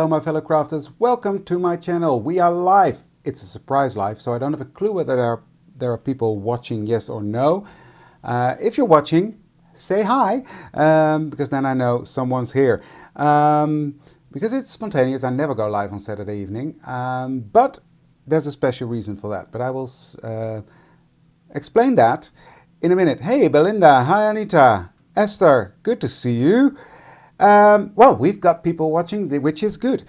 Hello my fellow crafters, welcome to my channel. We are live. It's a surprise live, so I don't have a clue whether there are people watching, yes or no. If you're watching, say hi, because then I know someone's here. Because it's spontaneous, I never go live on Saturday evening, but there's a special reason for that. But I will explain that in a minute. Hey Belinda, hi Anita, Esther, good to see you. Well, we've got people watching, which is good,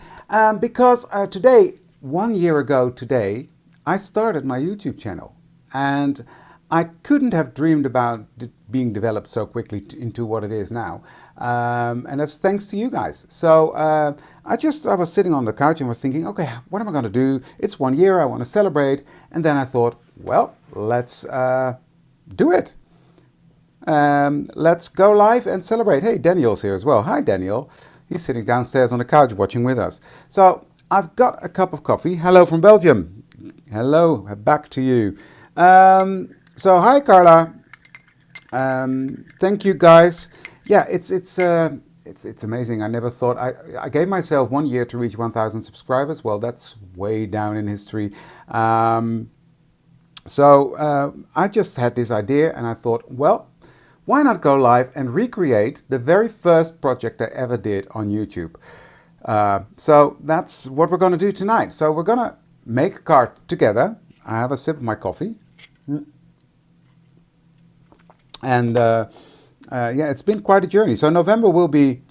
because today, 1 year ago today, I started my YouTube channel, and I couldn't have dreamed about it being developed so quickly into what it is now, and that's thanks to you guys. So I was sitting on the couch and was thinking, okay, what am I going to do? It's 1 year, I want to celebrate, and then I thought, well, let's do it. Let's go live and celebrate. Hey, Daniel's here as well. Hi, Daniel. He's sitting downstairs on the couch watching with us. So I've got a cup of coffee. Hello from Belgium. Hello, back to you. So hi, Carla. Thank you, guys. Yeah, it's amazing. I never thought I gave myself 1 year to reach 1,000 subscribers. Well, that's way down in history. So I just had this idea, and I thought, well, why not go live and recreate the very first project I ever did on YouTube? So that's what we're going to do tonight. So we're going to make a card together. I have a sip of my coffee. And yeah, it's been quite a journey. So November will be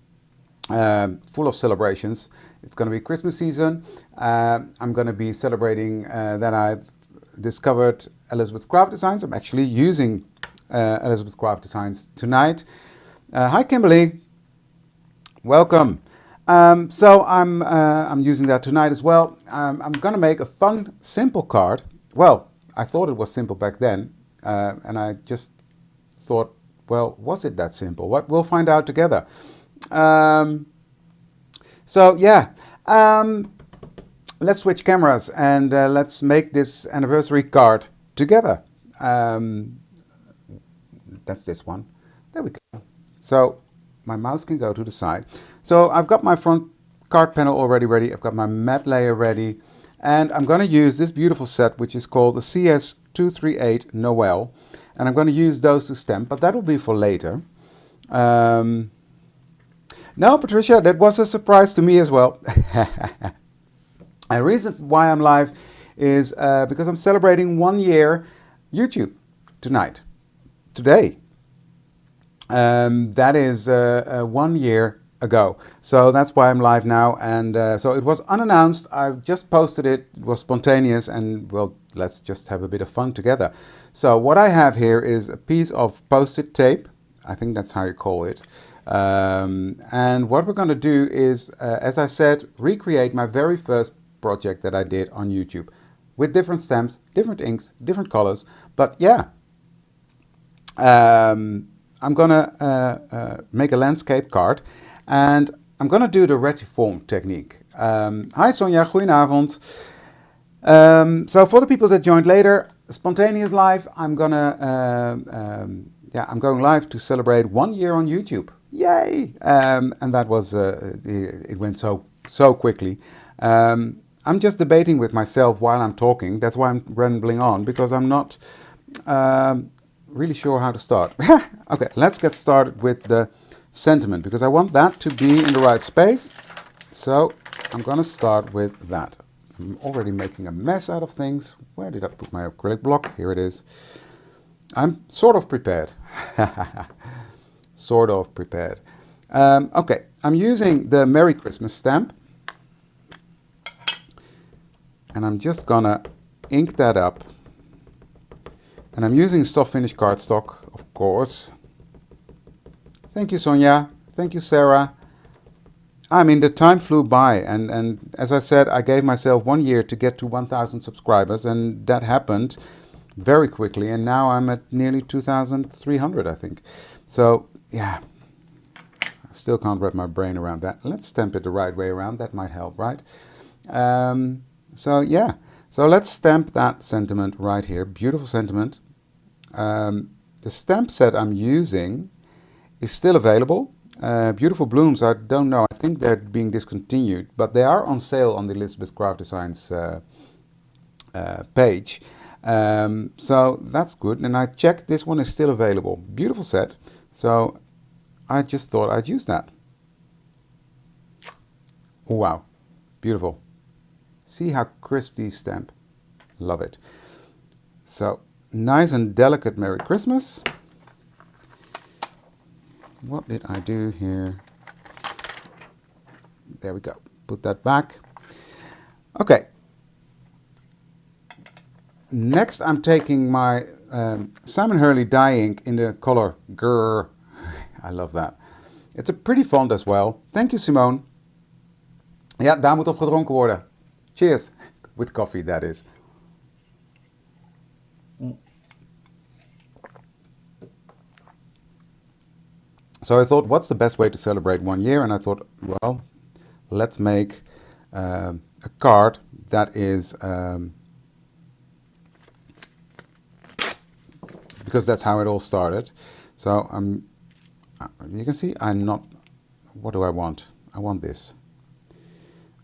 full of celebrations. It's going to be Christmas season. I'm going to be celebrating that I've discovered Elizabeth Craft Designs. I'm actually using Elizabeth Craft Designs tonight. Hi Kimberly, welcome. So I'm using that tonight as well. I'm gonna make a fun, simple card. Well, I thought it was simple back then, and I just thought, well, was it that simple? What we'll find out together. So yeah, let's switch cameras and let's make this anniversary card together. That's this one. There we go. So my mouse can go to the side. So I've got my front card panel already ready. I've got my matte layer ready. And I'm going to use this beautiful set, which is called the CS238 Noel. And I'm going to use those to stamp, but that will be for later. No, Patricia, that was a surprise to me as well. The reason why I'm live is because I'm celebrating 1 year YouTube tonight. Today. That is 1 year ago. So that's why I'm live now. And so it was unannounced. I just posted it. It was spontaneous. And well, let's just have a bit of fun together. So what I have here is a piece of post-it tape. I think that's how you call it. And what we're going to do is, as I said, recreate my very first project that I did on YouTube. With different stamps, different inks, different colors. But yeah. I'm gonna make a landscape card, and I'm gonna do the Retractable technique. Hi Sonja, goedenavond. So for the people that joined later, spontaneous live, I'm going live to celebrate 1 year on YouTube. Yay! And that was it went so quickly. I'm just debating with myself while I'm talking. That's why I'm rambling on, because I'm not really sure how to start. Okay, let's get started with the sentiment, because I want that to be in the right space. So I'm going to start with that. I'm already making a mess out of things. Where did I put my acrylic block? Here it is. I'm sort of prepared. Sort of prepared. Okay, I'm using the Merry Christmas stamp. And I'm just gonna ink that up. And I'm using soft finish cardstock, of course. Thank you, Sonja. Thank you, Sarah. I mean, the time flew by, and as I said, I gave myself 1 year to get to 1,000 subscribers, and that happened very quickly, and now I'm at nearly 2,300, I think. So, yeah, I still can't wrap my brain around that. Let's stamp it the right way around. That might help, right? So, yeah. So let's stamp that sentiment right here. Beautiful sentiment. The stamp set I'm using is still available. Beautiful blooms, I don't know. I think they're being discontinued, but they are on sale on the Elizabeth Craft Designs page. So that's good. And I checked, this one is still available. Beautiful set. So I just thought I'd use that. Oh, wow. Beautiful. See how crisp these stamp. Love it. So nice and delicate Merry Christmas. What did I do here? There we go. Put that back. Okay. Next I'm taking my Simon Hurley dye ink in the color Grrr. I love that. It's a pretty font as well. Thank you, Simone. Ja, daar moet op gedronken worden. Cheers. With coffee, that is. So I thought, what's the best way to celebrate 1 year? And I thought, well, let's make a card that is, because that's how it all started. So you can see I'm not, what do I want? I want this.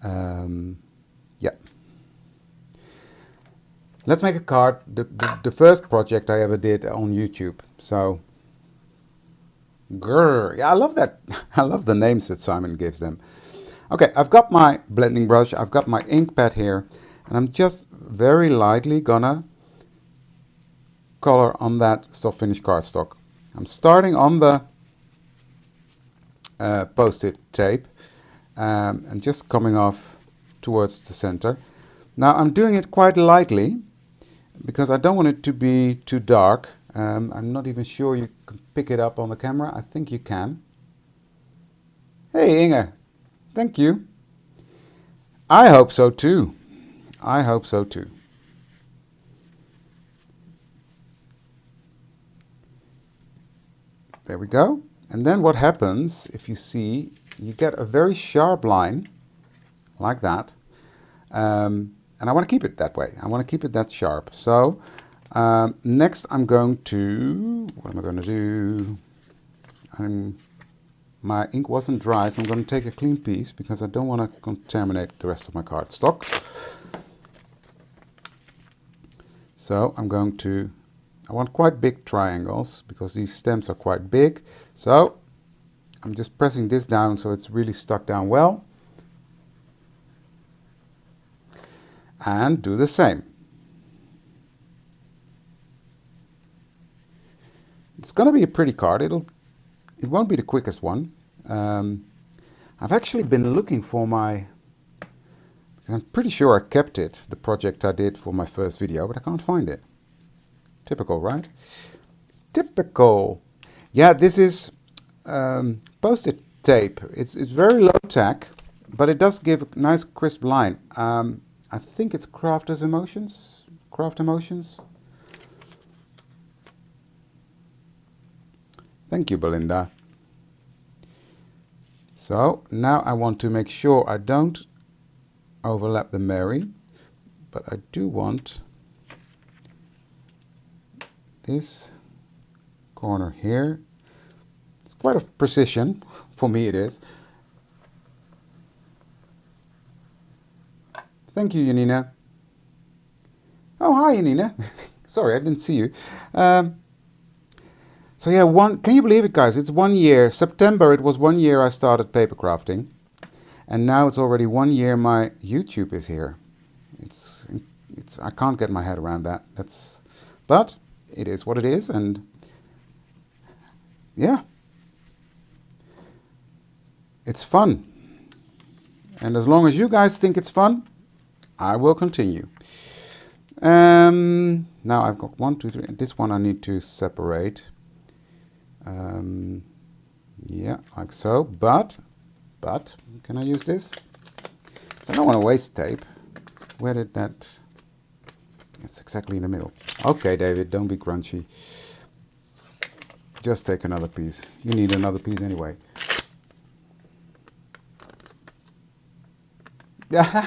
Yeah. Let's make a card, the first project I ever did on YouTube. So, Grrr. Yeah, I love that. I love the names that Simon gives them. Okay, I've got my blending brush, I've got my ink pad here, and I'm just very lightly gonna color on that soft finish cardstock. I'm starting on the post-it tape and just coming off towards the center. Now I'm doing it quite lightly because I don't want it to be too dark. I'm not even sure you can pick it up on the camera. I think you can. Hey Inge, thank you. I hope so too. I hope so too. There we go. And then what happens, if you see, you get a very sharp line like that. And I want to keep it that way. I want to keep it that sharp. So next I'm going to, what am I going to do? My ink wasn't dry, so I'm going to take a clean piece because I don't want to contaminate the rest of my cardstock. So I'm going to, I want quite big triangles because these stems are quite big. So I'm just pressing this down so it's really stuck down well. And do the same. It's going to be a pretty card. It won't be the quickest one. I've actually been looking for my, I'm pretty sure I kept it, the project I did for my first video, but I can't find it. Typical, right? Typical. Yeah, this is post-it tape. It's very low tack, but it does give a nice crisp line. I think it's Craft Emotions. Thank you, Belinda. So now I want to make sure I don't overlap the Mary, but I do want this corner here. It's quite a precision, for me it is. Thank you, Janina. Oh, hi, Janina. Sorry, I didn't see you. So yeah, can you believe it, guys? It's 1 year. September, it was 1 year I started paper crafting. And now it's already 1 year my YouTube is here. I can't get my head around that. But it is what it is, and yeah. It's fun. And as long as you guys think it's fun, I will continue. Now I've got 1, 2, 3. This one I need to separate. Yeah, like so. But can I use this? So I don't want to waste tape. Where did that? It's exactly in the middle. Okay, David, don't be crunchy. Just take another piece. You need another piece anyway.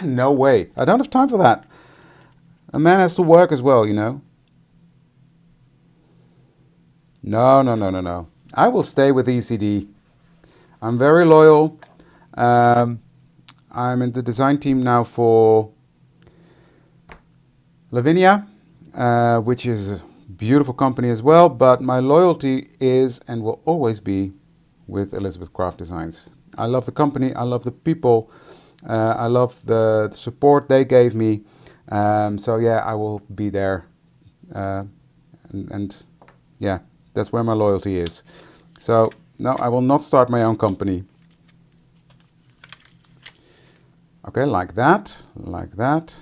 No way. I don't have time for that. A man has to work as well, you know. No. I will stay with ECD. I'm very loyal. I'm in the design team now for Lavinia, which is a beautiful company as well, but my loyalty is and will always be with Elizabeth Craft Designs. I love the company, I love the people, I love the support they gave me. So yeah, I will be there, and yeah, that's where my loyalty is. So no, I will not start my own company. Okay, like that, like that.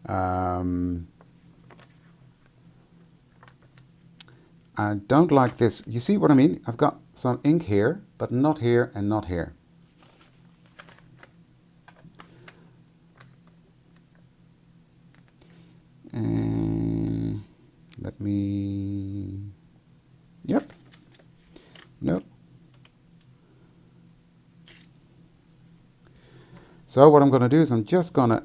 I don't like this. You see what I mean? I've got some ink here, but not here and not here. Let me... Yep. Nope. So what I'm going to do is I'm just going to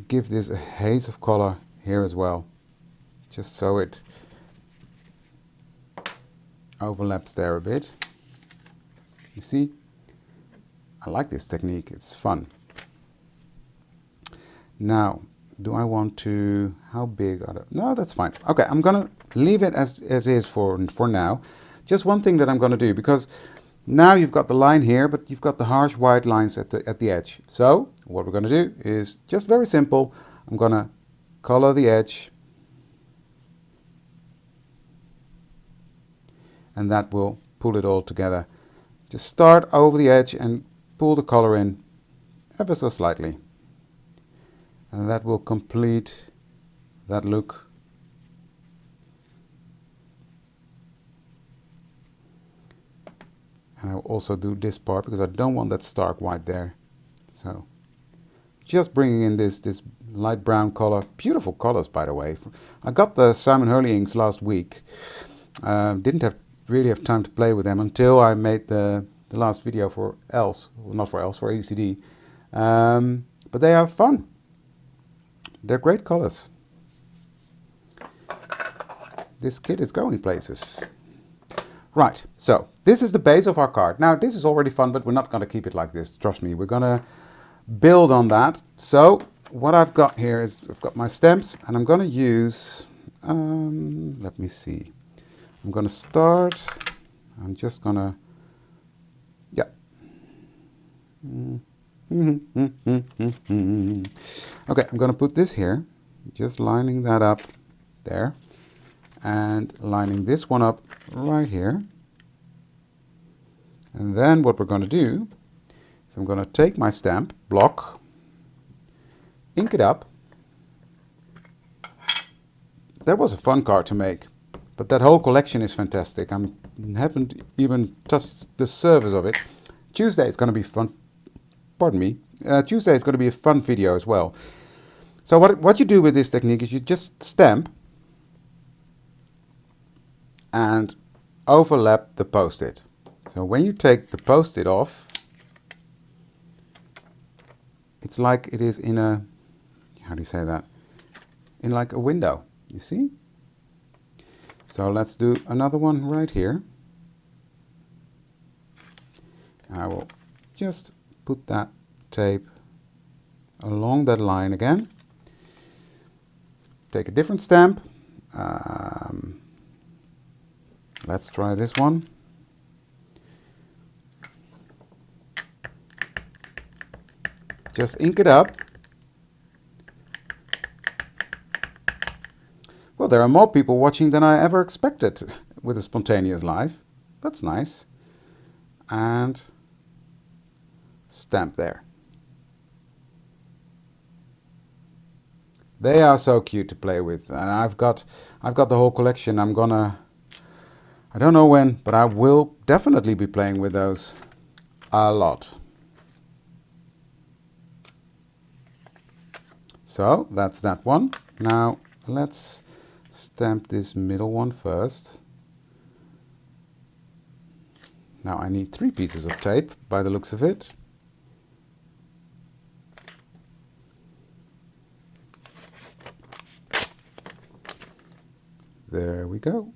give this a haze of color here as well. Just so it overlaps there a bit. You see? I like this technique. It's fun. Now, do I want to... How big are the... No, that's fine. Okay, I'm going to leave it as is for now. Just one thing that I'm going to do, because now you've got the line here, but you've got the harsh white lines at the edge. So what we're going to do is just very simple. I'm going to color the edge, and that will pull it all together. Just start over the edge and pull the color in ever so slightly, and that will complete that look. And I'll also do this part because I don't want that stark white there. So just bringing in this light brown color. Beautiful colors, by the way. I got the Simon Hurley inks last week. Didn't really have time to play with them until I made the last video for ELSE. Well, not for ELSE, for ECD. But they are fun. They're great colors. This kit is going places. Right, so this is the base of our card. Now this is already fun, but we're not going to keep it like this. Trust me, we're going to build on that. So what I've got here is I've got my stamps, and I'm going to use, let me see. I'm going to start, I'm just going to, yeah. Okay, I'm going to put this here, just lining that up there, and lining this one up right here. And then what we're going to do is I'm going to take my stamp block, ink it up. That was a fun card to make, but that whole collection is fantastic. I haven't even touched the surface of it. Tuesday is going to be fun. Pardon me. Tuesday is going to be a fun video as well. So what you do with this technique is you just stamp and overlap the post-it. So when you take the post-it off, it's like it is in a, how do you say that? In like a window, you see? So let's do another one right here. I will just put that tape along that line again. Take a different stamp. Let's try this one. Just ink it up. Well, there are more people watching than I ever expected with a spontaneous live. That's nice. And stamp there. They are so cute to play with, and I've got the whole collection. I'm gonna, I don't know when, but I will definitely be playing with those a lot. So that's that one. Now let's stamp this middle one first. Now I need 3 pieces of tape by the looks of it. There we go.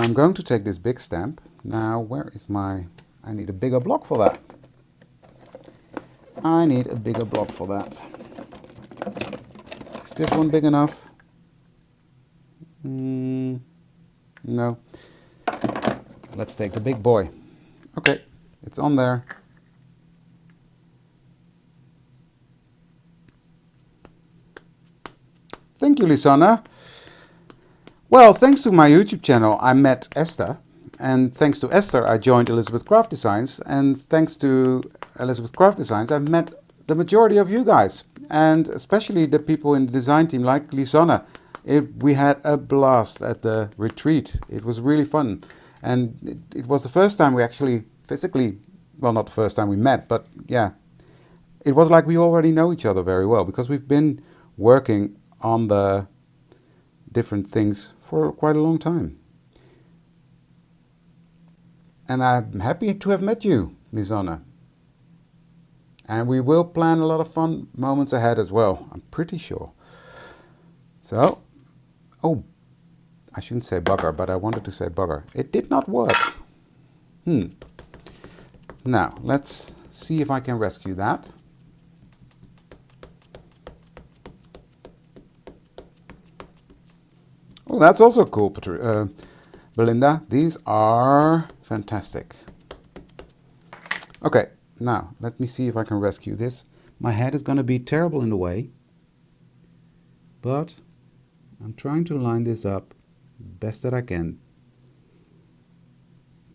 I'm going to take this big stamp. Now, where is my... I need a bigger block for that. I need a bigger block for that. Is this one big enough? No. Let's take the big boy. Okay, it's on there. Thank you, Lisanna. Well, thanks to my YouTube channel, I met Esther. And thanks to Esther, I joined Elizabeth Craft Designs. And thanks to Elizabeth Craft Designs, I've met the majority of you guys. And especially the people in the design team, like Lisanna. We had a blast at the retreat. It was really fun. And it was the first time we actually physically, well, not the first time we met, but yeah. It was like we already know each other very well, because we've been working on the different things for quite a long time. And I'm happy to have met you, Lisanna. And we will plan a lot of fun moments ahead as well, I'm pretty sure. So, oh, I shouldn't say bugger, but I wanted to say bugger. It did not work. Now, let's see if I can rescue that. Oh, that's also cool, Belinda. These are fantastic. Okay, now let me see if I can rescue this. My head is going to be terrible in the way, but I'm trying to line this up best that I can.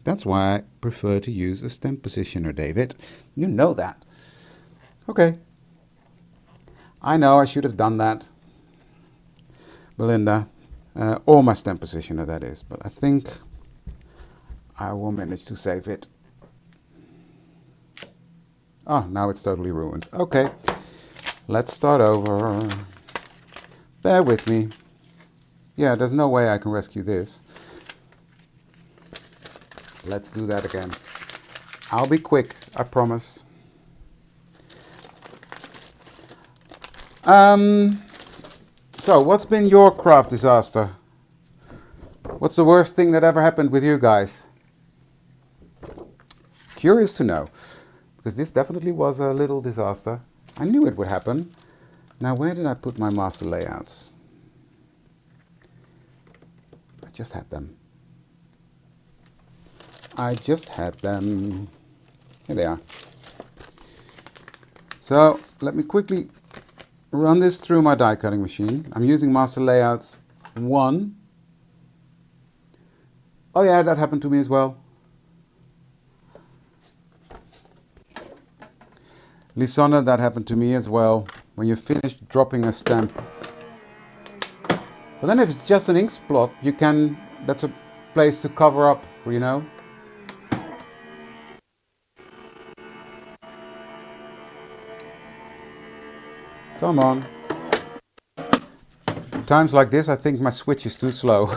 That's why I prefer to use a stamp positioner, David. You know that. Okay. I know I should have done that, Belinda. Or my stamp positioner, that is. But I think I will manage to save it. Oh, now it's totally ruined. Okay, let's start over. Bear with me. Yeah, there's no way I can rescue this. Let's do that again. I'll be quick, I promise. So, what's been your craft disaster? What's the worst thing that ever happened with you guys? Curious to know, because this definitely was a little disaster. I knew it would happen. Now, where did I put my master layouts? I just had them. I just had them. Here they are. So, let me quickly run this through my die cutting machine. I'm using master layouts 1. Oh yeah, that happened to me as well. Lisanna, that happened to me as well. When you finish dropping a stamp. But then if it's just an ink splot, you can, that's a place to cover up, you know. Come on. Times like this, I think my switch is too slow.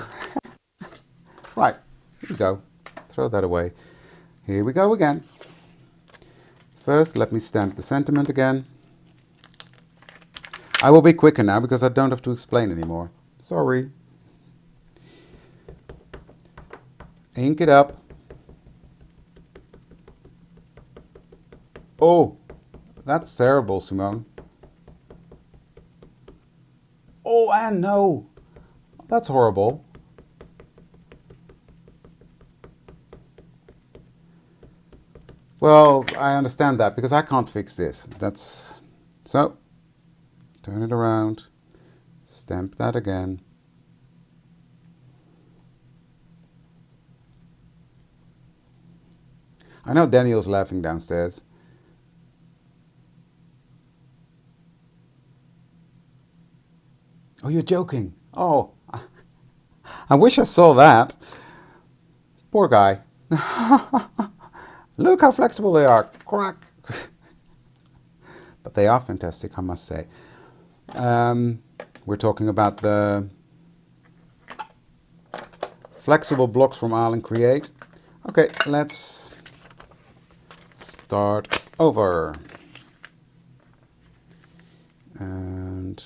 Right, here we go. Throw that away. Here we go again. First, let me stamp the sentiment again. I will be quicker now because I don't have to explain anymore. Sorry. Ink it up. Oh, that's terrible, Simone. Oh, and no. That's horrible. Well, I understand that because I can't fix this. That's so. Turn it around. Stamp that again. I know Daniel's laughing downstairs. Oh, you're joking. Oh, I wish I saw that. Poor guy. Look how flexible they are. Crack. But they are fantastic, I must say. We're talking about the flexible blocks from Arlen Create. Okay, let's start over. And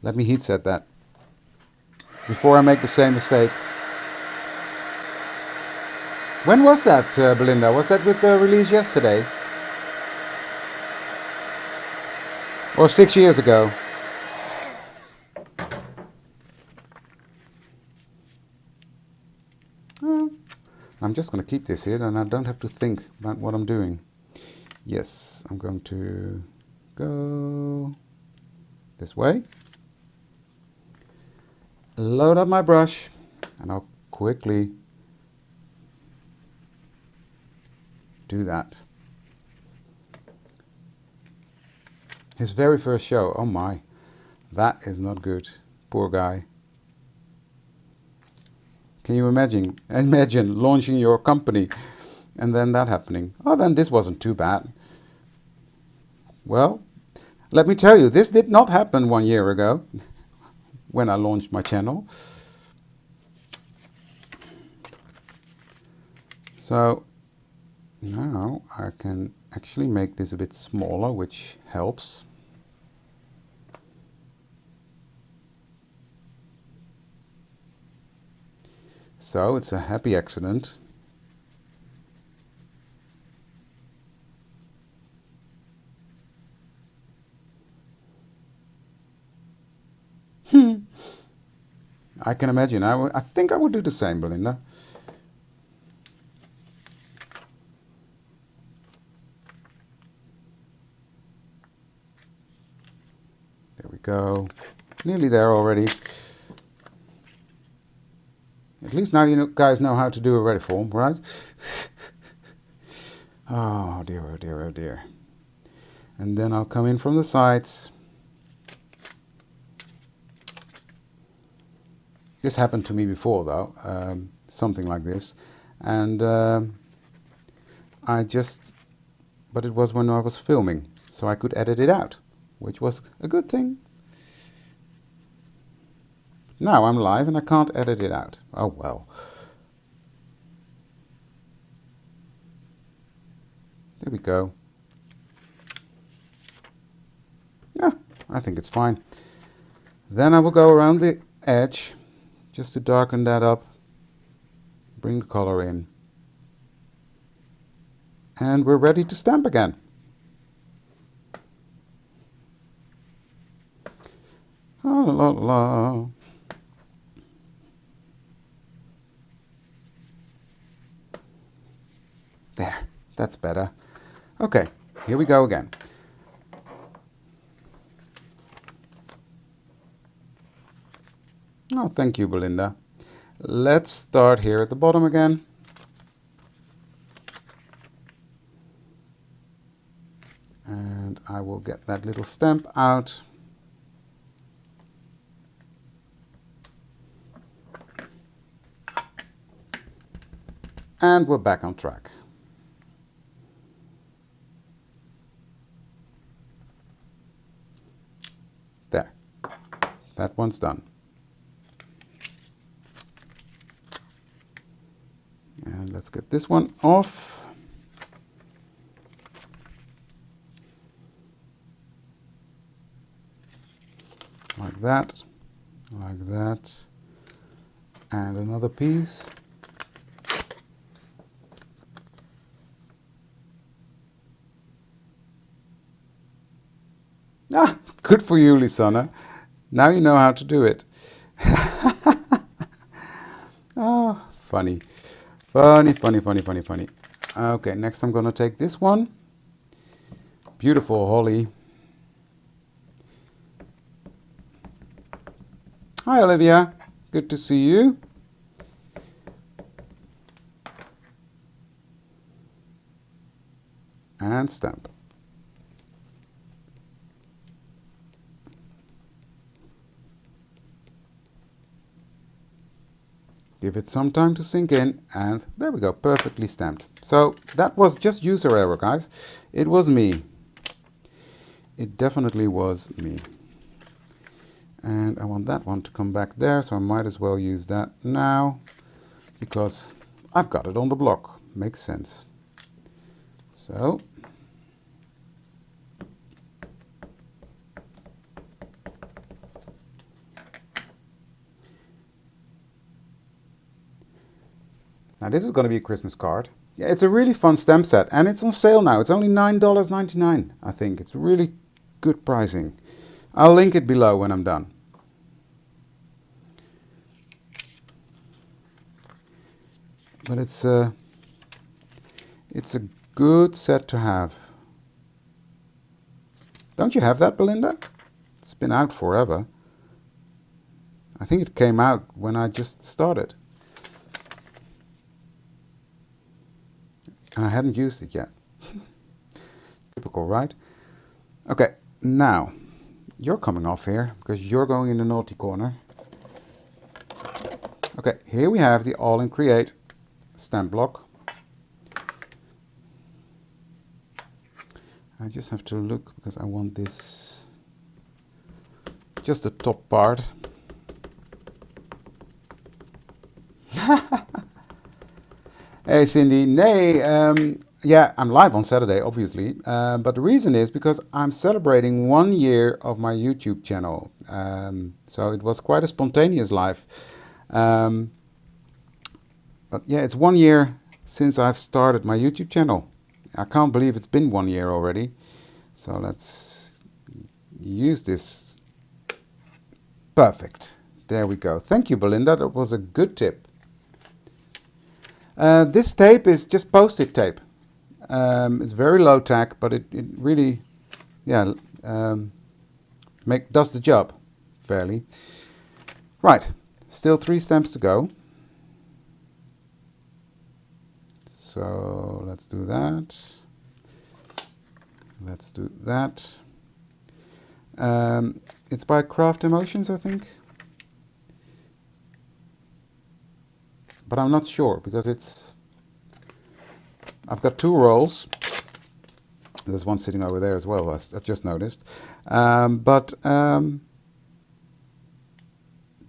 let me heat set that. before I make the same mistake. When was that, Belinda? Was that with the release yesterday? Or 6 years ago? I'm just going to keep this here and I don't have to think about what I'm doing. Yes, I'm going to go this way. Load up my brush and I'll quickly do that. His very first show, oh my, that is not good. Poor guy. Can you imagine launching your company and then that happening? Oh, then this wasn't too bad. Well, let me tell you, this did not happen 1 year ago when I launched my channel. So now I can actually make this a bit smaller, which helps. So it's a happy accident. I can imagine. I think I would do the same, Belinda. There we go. Nearly there already. At least now you guys know how to do a ready form, right? Oh dear, oh dear, oh dear. And then I'll come in from the sides. This happened to me before though, something like this. And but it was when I was filming, so I could edit it out, which was a good thing. Now I'm live and I can't edit it out. Oh well. There we go. Yeah, I think it's fine. Then I will go around the edge just to darken that up. Bring the color in. And we're ready to stamp again. La la la. There, that's better. Okay, here we go again. Oh, thank you, Belinda. Let's start here at the bottom again. And I will get that little stamp out. And we're back on track. There, that one's done. And let's get this one off. Like that, like that. And another piece. Ah, good for you, Lisanna. Now you know how to do it. Oh, funny. Funny, funny, funny, funny, funny. Okay, next I'm going to take this one. Beautiful holly. Hi, Olivia. Good to see you. And stamp. Give it some time to sink in, and there we go, perfectly stamped. So that was just user error, guys. It was me. It definitely was me. And I want that one to come back there, so I might as well use that now, because I've got it on the block. Makes sense. So Now this is going to be a Christmas card. Yeah, it's a really fun stamp set, and it's on sale now. It's only $9.99, I think. It's really good pricing. I'll link it below when I'm done. But it's a good set to have. Don't you have that, Belinda? It's been out forever. I think it came out when I just started. And I hadn't used it yet. Typical, right? Okay, now you're coming off here because you're going in the naughty corner. Okay, here we have the All in Create stamp block. I just have to look because I want this, just the top part. Hey Cindy, nay, yeah, I'm live on Saturday, obviously, but the reason is because I'm celebrating 1 year of my YouTube channel, so it was quite a spontaneous live, but yeah, it's 1 year since I've started my YouTube channel. I can't believe it's been 1 year already, so let's use this. Perfect, there we go. Thank you, Belinda, that was a good tip. This tape is just post-it tape. It's very low tack, but it really, yeah, does the job fairly. Right, still 3 stamps to go. So let's do that. Let's do that. It's by Craft Emotions, I think. But I'm not sure because I've got 2 rolls. There's one sitting over there as well, I just noticed. But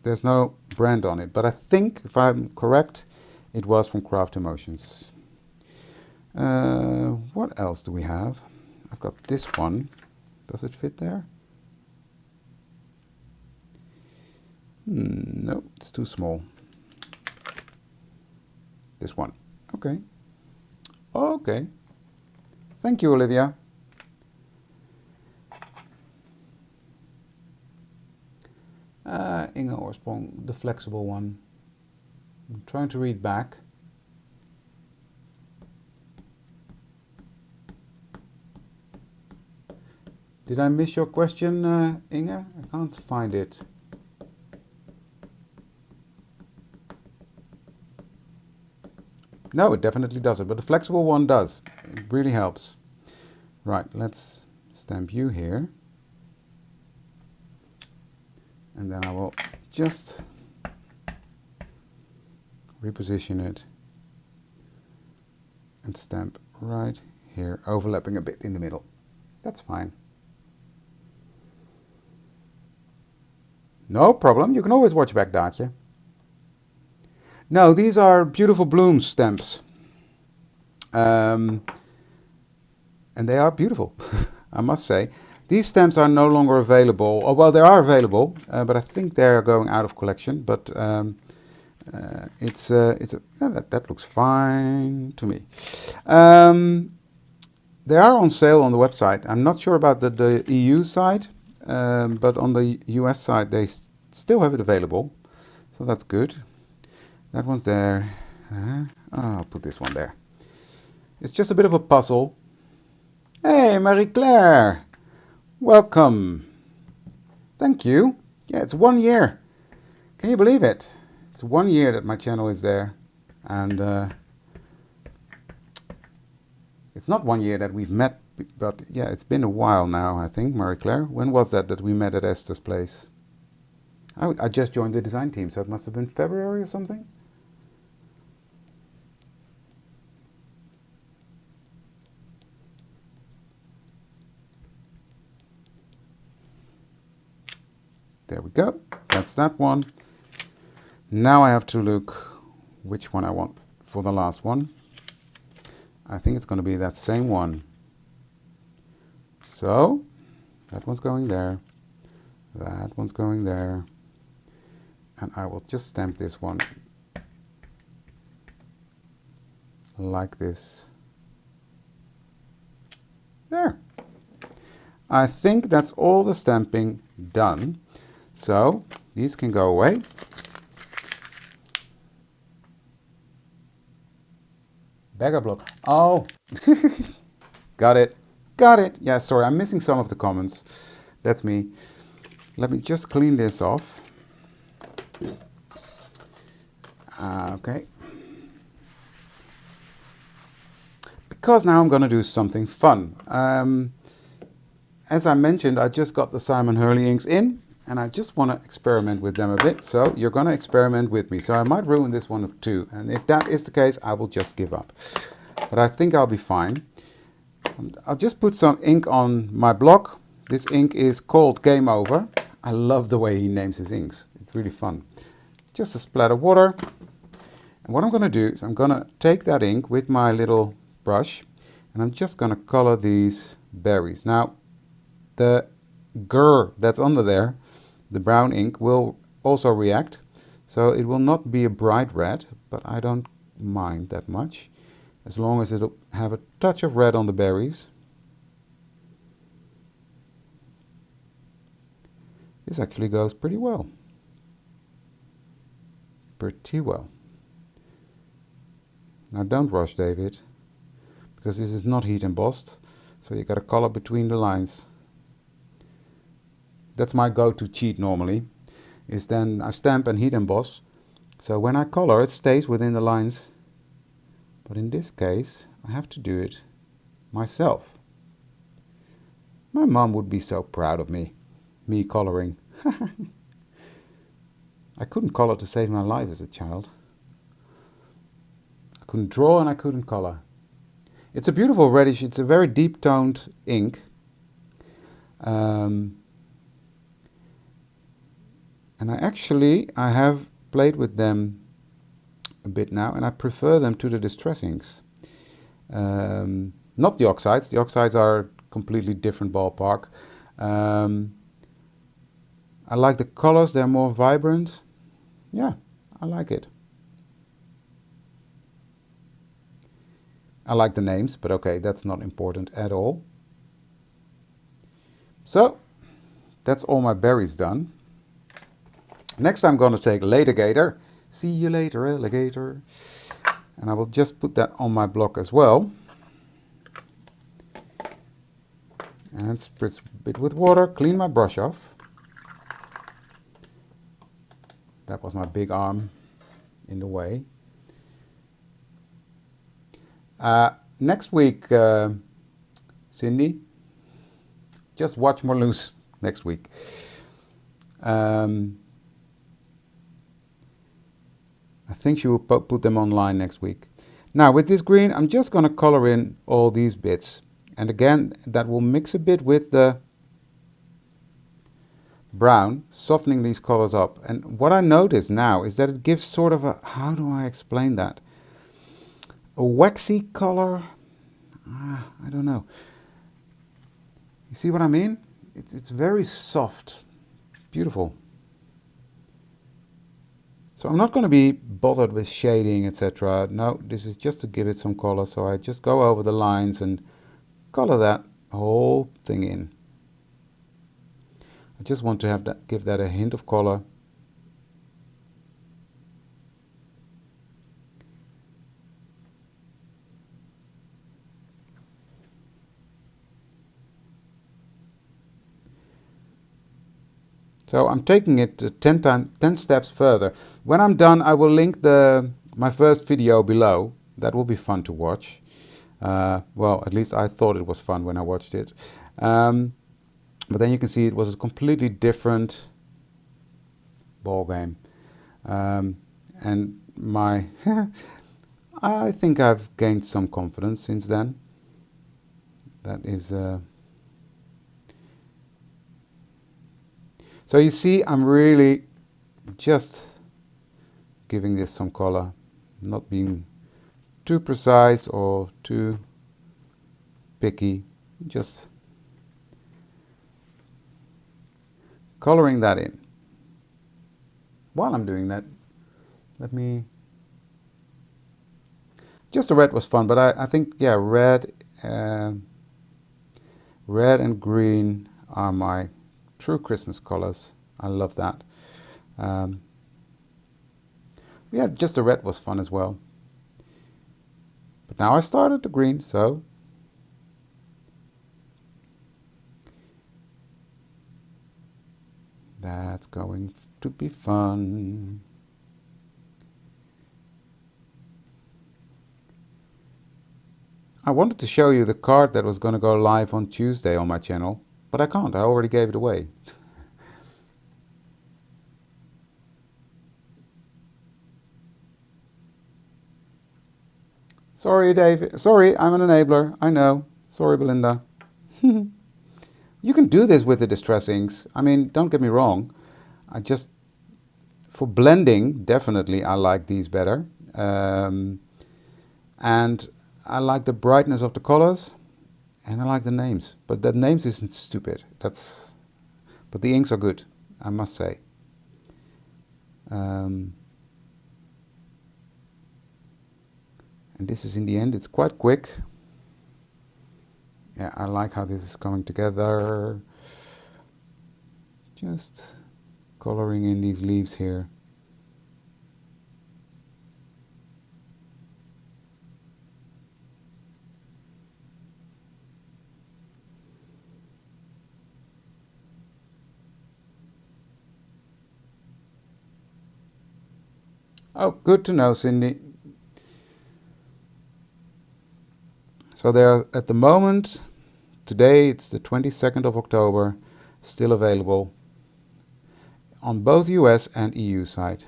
there's no brand on it. But I think, if I'm correct, it was from Craft Emotions. What else do we have? I've got this one. Does it fit there? No, it's too small. This one. Okay. Okay. Thank you, Olivia. Inge Oorsprong, the flexible one. I'm trying to read back. Did I miss your question, Inge? I can't find it. No, it definitely doesn't, but the flexible one does. It really helps. Right, let's stamp you here. And then I will just reposition it and stamp right here, overlapping a bit in the middle. That's fine. No problem, you can always watch back, Daatje. No, these are Beautiful Blooms stamps. And they are beautiful, I must say. These stamps are no longer available. Oh, well, they are available, but I think they're going out of collection. But that looks fine to me. They are on sale on the website. I'm not sure about the EU side, but on the US side they still have it available. So that's good. That one's there. I'll put this one there. It's just a bit of a puzzle. Hey, Marie-Claire. Welcome. Thank you. Yeah, it's 1 year. Can you believe it? It's 1 year that my channel is there. And it's not 1 year that we've met, but yeah, it's been a while now, I think, Marie-Claire. When was that we met at Esther's place? I just joined the design team, so it must have been February or something. There we go. That's that one. Now I have to look which one I want for the last one. I think it's going to be that same one. So that one's going there. That one's going there. And I will just stamp this one like this. There. I think that's all the stamping done. So these can go away. Beggar block. Oh, got it. Got it. Yeah, sorry, I'm missing some of the comments. That's me. Let me just clean this off. Okay. Because now I'm going to do something fun. As I mentioned, I just got the Simon Hurley inks in, and I just want to experiment with them a bit. So you're going to experiment with me. So I might ruin this one too. And if that is the case, I will just give up. But I think I'll be fine. I'll just put some ink on my block. This ink is called Game Over. I love the way he names his inks. It's really fun. Just a splatter of water. And what I'm going to do is I'm going to take that ink with my little brush, and I'm just going to color these berries. Now, the Grrr that's under there, the brown ink, will also react. So it will not be a bright red, but I don't mind that much, as long as it'll have a touch of red on the berries. This actually goes pretty well. Pretty well. Now don't rush, David, because this is not heat embossed, so you got to color between the lines. That's my go-to cheat normally, is then I stamp and heat emboss, so when I color it stays within the lines. But in this case I have to do it myself. My mom would be so proud of me coloring. I couldn't color to save my life as a child. I couldn't draw and I couldn't color. It's a beautiful reddish, it's a very deep toned ink. And I have played with them a bit now, and I prefer them to the distress inks. Not the oxides. The oxides are a completely different ballpark. I like the colors, they're more vibrant. Yeah, I like it. I like the names, but okay, that's not important at all. So, that's all my berries done. Next I'm going to take later Gator. See you later, alligator. And I will just put that on my block as well. And spritz a bit with water, clean my brush off. That was my big arm in the way. Next week, Cindy, just watch more loose next week. I think she will put them online next week. Now with this green, I'm just going to color in all these bits. And again, that will mix a bit with the brown, softening these colors up. And what I notice now is that it gives sort of a, how do I explain that? A waxy color? I don't know. You see what I mean? It's very soft, beautiful. So I'm not going to be bothered with shading, etc. No, this is just to give it some color. So I just go over the lines and color that whole thing in. I just want to have that, give that a hint of color. So I'm taking it 10 steps further. When I'm done, I will link my first video below. That will be fun to watch. Well, at least I thought it was fun when I watched it. But then you can see it was a completely different ball game. And my, I think I've gained some confidence since then. That is. So you see, I'm really just giving this some color, not being too precise or too picky, just coloring that in. While I'm doing that, let me Just the red was fun, but I think, yeah, red and green are my true Christmas colors. I love that. Yeah, just the red was fun as well. But now I started the green, so that's going to be fun. I wanted to show you the card that was going to go live on Tuesday on my channel, but I can't. I already gave it away. Sorry, David. Sorry, I'm an enabler. I know. Sorry, Belinda. You can do this with the distress inks. I mean, don't get me wrong. For blending, definitely I like these better. And I like the brightness of the colors, and I like the names. But the names isn't stupid. But the inks are good, I must say. And this is, in the end, it's quite quick. Yeah, I like how this is coming together. Just coloring in these leaves here. Oh, good to know, Cindy. So they're at the moment, today it's the 22nd of October, still available on both US and EU side.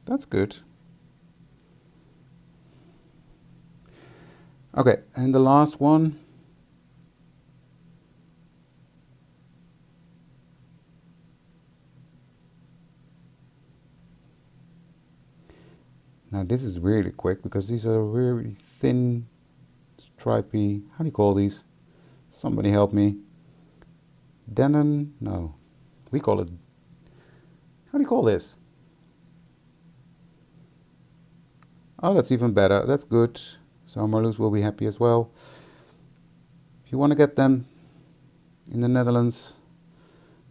That's good. Okay, and the last one. Now this is really quick because these are really thin, stripy, how do you call these? Somebody help me. Denon? No. We call it, how do you call this? Oh, that's even better. That's good. So Marloes will be happy as well. If you want to get them in the Netherlands,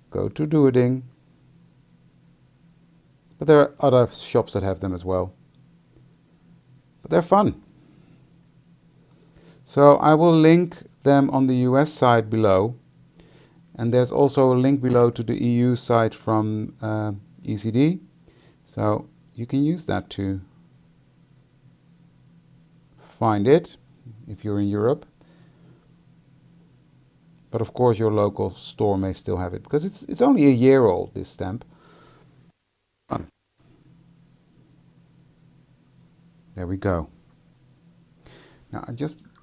go to Doeding. But there are other shops that have them as well. But they're fun. So I will link them on the US side below. And there's also a link below to the EU site from ECD. So you can use that to find it if you're in Europe. But of course your local store may still have it, because it's only a year old, this stamp. Fun. There we go. Now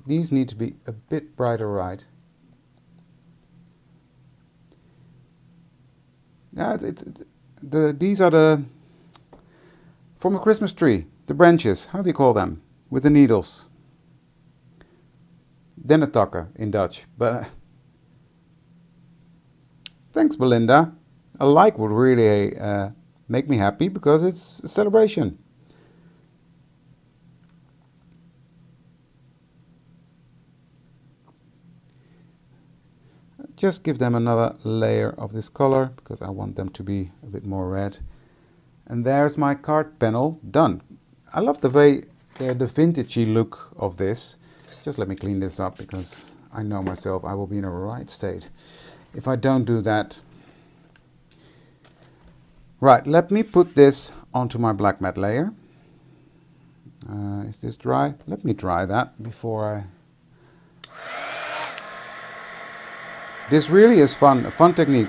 these need to be a bit brighter, right? Yeah, these are the from a Christmas tree, the branches. How do you call them? With the needles. Dennetakken in Dutch. But thanks, Belinda. A like would really make me happy because it's a celebration. Just give them another layer of this color because I want them to be a bit more red. And there's my card panel done. I love the way the vintagey look of this. Just let me clean this up because I know myself, I will be in a right state if I don't do that. Right, let me put this onto my black matte layer. Is this dry? Let me dry that before I... This really is fun, a fun technique.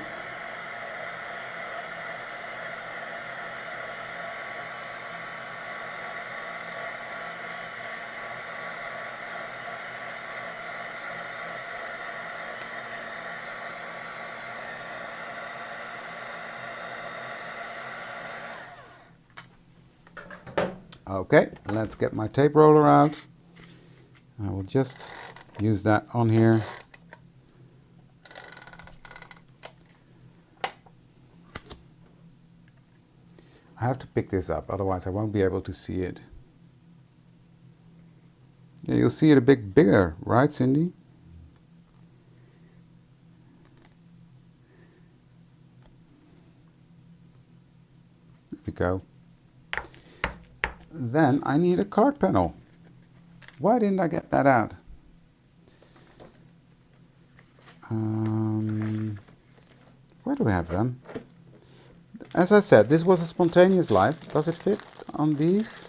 Okay, let's get my tape roller out. I will just use that on here. I have to pick this up, otherwise I won't be able to see it. Yeah, you'll see it a bit bigger, right, Cindy? There we go. Then I need a card panel. Why didn't I get that out? Where do we have them? As I said, this was a spontaneous life. Does it fit on these?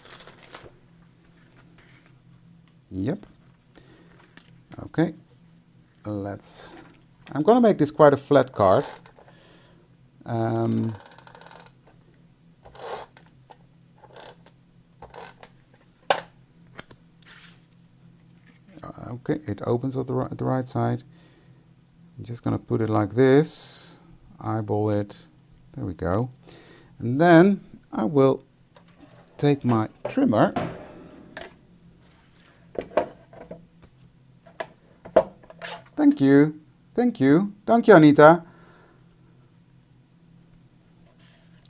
Yep. Okay. I'm going to make this quite a flat card. Okay, it opens at the right side. I'm just going to put it like this, eyeball it, there we go. And then I will take my trimmer Thank you. Thank you. Dank je, Anita.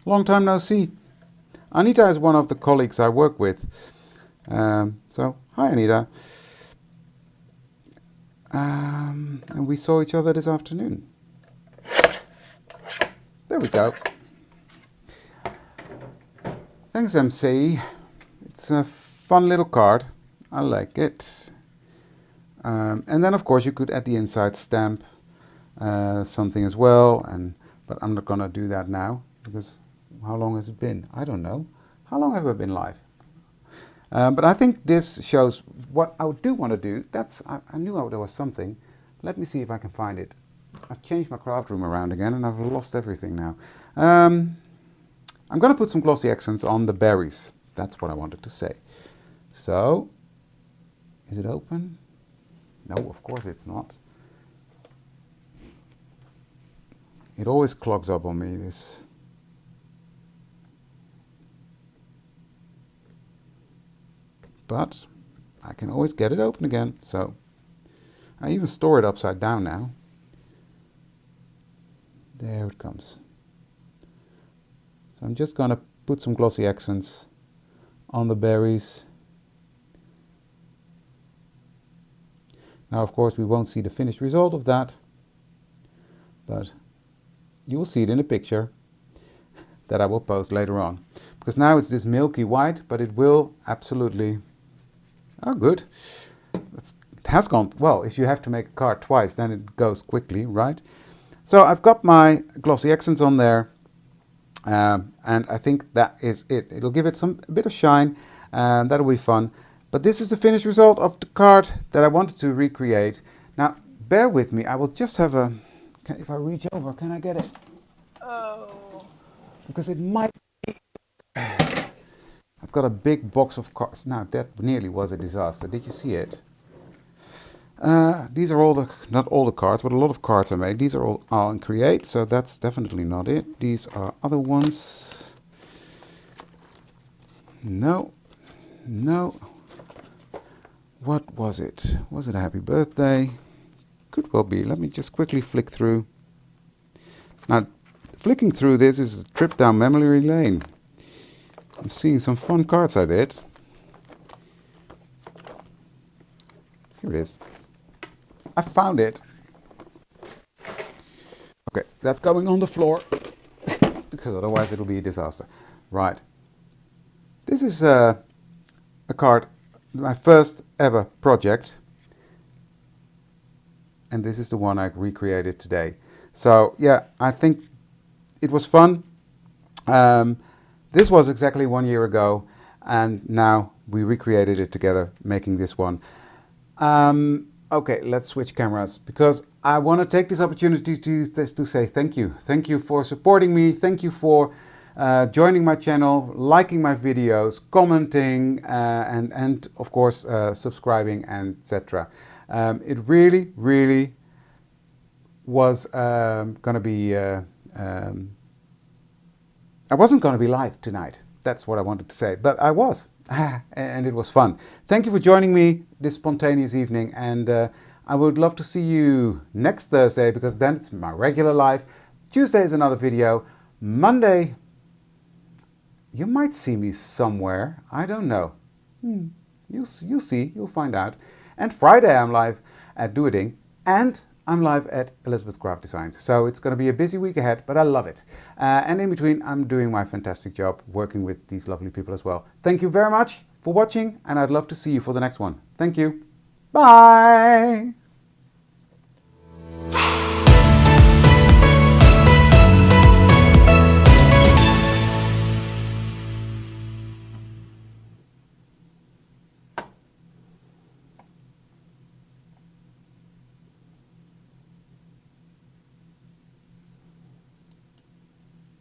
Long time no see. Anita is one of the colleagues I work with. So, hi Anita. And we saw each other this afternoon. There we go. Thanks, MC. It's a fun little card. I like it. And then, of course, you could at the inside stamp something as well. But I'm not going to do that now, because how long has it been? I don't know. How long have I been live? But I think this shows what I do want to do. I knew there was something. Let me see if I can find it. I've changed my craft room around again and I've lost everything now. I'm going to put some glossy accents on the berries. That's what I wanted to say. So, is it open? No, of course it's not. It always clogs up on me, this. But I can always get it open again. So I even store it upside down now. There it comes. So I'm just going to put some glossy accents on the berries. Now, of course, we won't see the finished result of that, but you will see it in a picture that I will post later on. Because now it's this milky white, but it will absolutely... Oh, good. It has gone... Well, if you have to make a card twice, then it goes quickly, right? So I've got my glossy accents on there, and I think that is it. It'll give it a bit of shine, and that'll be fun. But this is the finished result of the card that I wanted to recreate. Now, bear with me. I will just have a... if I reach over, can I get it? Oh, because it might be... I've got a big box of cards. Now, that nearly was a disaster. Did you see it? These are all the... Not all the cards, but a lot of cards I made. These are all in Create, so that's definitely not it. These are other ones. No. No. What was it? Was it a happy birthday? Could well be. Let me just quickly flick through. Now, flicking through this is a trip down memory lane. I'm seeing some fun cards I did. Here it is. I found it. Okay, that's going on the floor because otherwise it'll be a disaster. Right. This is a card, my first ever project. And this is the one I recreated today. So yeah, I think it was fun. This was exactly 1 year ago, and now we recreated it together, making this one. Okay, let's switch cameras, because I want to take this opportunity to say thank you. Thank you for supporting me. Thank you for joining my channel, liking my videos, commenting, and of course subscribing, and etc. It really, really was going to be... I wasn't going to be live tonight. That's what I wanted to say. But I was. And it was fun. Thank you for joining me this spontaneous evening. And I would love to see you next Thursday, because then it's my regular live. Tuesday is another video. Monday you might see me somewhere. I don't know. You'll see. You'll find out. And Friday I'm live at Do It Ink, and I'm live at Elizabeth Craft Designs. So it's going to be a busy week ahead, but I love it. And in between, I'm doing my fantastic job working with these lovely people as well. Thank you very much for watching, and I'd love to see you for the next one. Thank you. Bye.